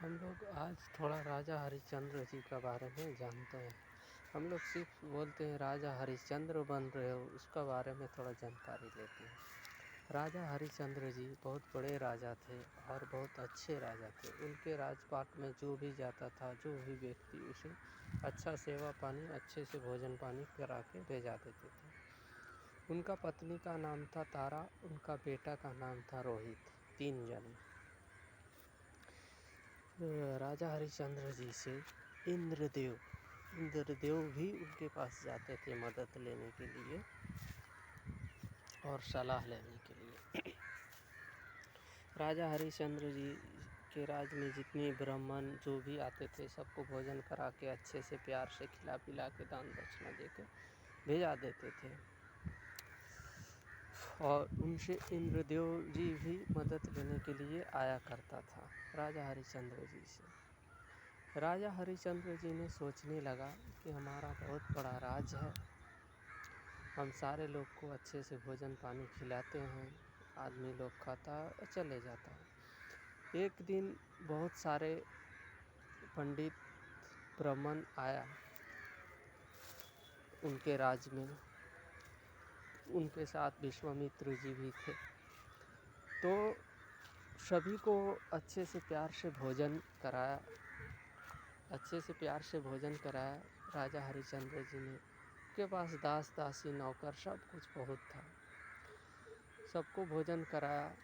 हम लोग आज थोड़ा राजा हरिश्चंद्र जी के बारे में जानते हैं। हम लोग सिर्फ बोलते हैं राजा हरिश्चंद्र बन रहे हो, उसका बारे में थोड़ा जानकारी लेते हैं। राजा हरिश्चंद्र जी बहुत बड़े राजा थे और बहुत अच्छे राजा थे। उनके राजपाट में जो भी जाता था, जो भी व्यक्ति, उसे अच्छा सेवा पानी, अच्छे से भोजन पानी करा के भेजा देते थे। उनका पत्नी का नाम था तारा, उनका बेटा का नाम था रोहित। 3 जन। राजा हरिश्चंद्र जी से इंद्रदेव भी उनके पास जाते थे मदद लेने के लिए और सलाह लेने के लिए। राजा हरिश्चंद्र जी के राज में जितने ब्राह्मण जो भी आते थे, सबको भोजन करा के अच्छे से प्यार से खिला पिला के दान दक्षिणा दे के भेजा देते थे। और उनसे इंद्रदेव जी भी मदद लेने के लिए आया करता था राजा हरिश्चंद्र जी से। राजा हरिश्चंद्र जी ने सोचने लगा कि हमारा बहुत बड़ा राज है, हम सारे लोग को अच्छे से भोजन पानी खिलाते हैं, आदमी लोग खाता और चले जाता है। एक दिन बहुत सारे पंडित ब्राह्मण आया उनके राज में, उनके साथ विश्वामित्र जी भी थे। तो सभी को अच्छे से प्यार से भोजन कराया, राजा हरिश्चंद्र जी ने। उनके पास दास दासी नौकर सब कुछ बहुत था, सबको भोजन कराया।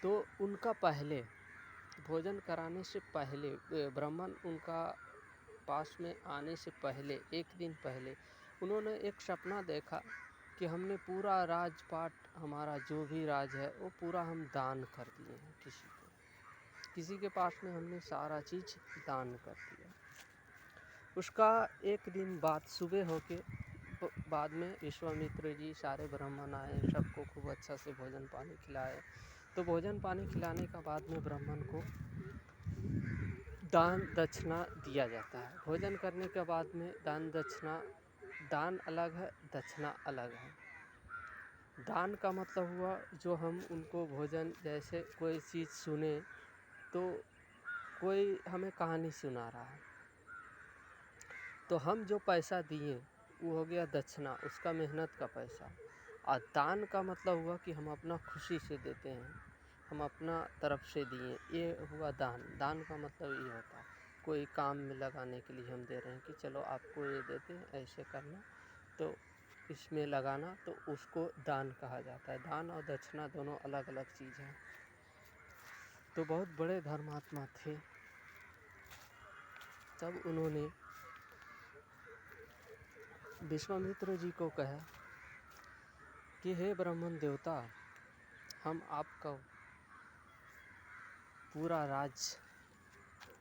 तो उनका पहले भोजन कराने से पहले, ब्राह्मण उनका पास में आने से पहले, एक दिन पहले उन्होंने एक सपना देखा कि हमने पूरा राजपाट, हमारा जो भी राज है वो पूरा हम दान कर दिए हैं किसी के पास में हमने सारा चीज़ दान कर दिया। उसका एक दिन बाद सुबह होके बाद में विश्वामित्र जी सारे ब्राह्मण आए, सबको खूब अच्छा से भोजन पानी खिलाए। तो भोजन पानी खिलाने का बाद में ब्राह्मण को दान दक्षिणा दिया जाता है। भोजन करने के बाद में दान अलग है, दक्षिणा अलग है। दान का मतलब हुआ जो हम उनको भोजन, जैसे कोई चीज़ सुने, तो कोई हमें कहानी सुना रहा है तो हम जो पैसा दिए वो हो गया दक्षिणा, उसका मेहनत का पैसा। और दान का मतलब हुआ कि हम अपना खुशी से देते हैं, हम अपना तरफ से दिए, ये हुआ दान। दान का मतलब ये होता है कोई काम में लगाने के लिए हम दे रहे हैं कि चलो आपको ये देते हैं, ऐसे करना, तो इसमें लगाना, तो उसको दान कहा जाता है। दान और दक्षिणा दोनों अलग अलग चीज़ हैं। तो बहुत बड़े धर्मात्मा थे। तब उन्होंने विश्वामित्र जी को कहा कि हे ब्राह्मण देवता, हम आपका पूरा राज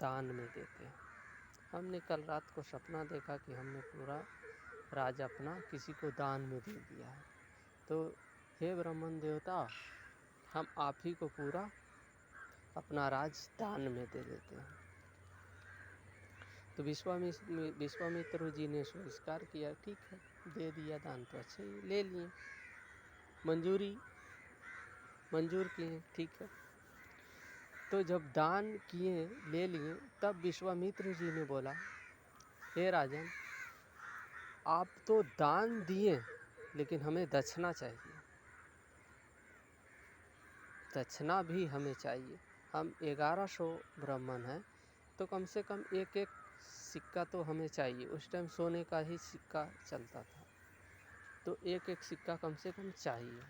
दान में देते हैं। हमने कल रात को सपना देखा कि हमने पूरा राज अपना किसी को दान में दे दिया है, तो हे ब्राह्मण देवता, हम आप ही को पूरा अपना राज दान में दे देते हैं। तो विश्वामित्र जी ने स्वीकार किया, ठीक है, दे दिया दान तो अच्छा ही, ले लिए, मंजूर किए, ठीक है। तो जब दान किए, ले लिए, तब विश्वामित्र जी ने बोला, हे राजन, आप तो दान दिए लेकिन हमें दक्षिणा चाहिए, दक्षिणा भी हमें चाहिए। हम 1100 ब्राह्मण हैं, तो कम से कम एक एक सिक्का तो हमें चाहिए। उस टाइम सोने का ही सिक्का चलता था, तो एक एक सिक्का कम से कम चाहिए।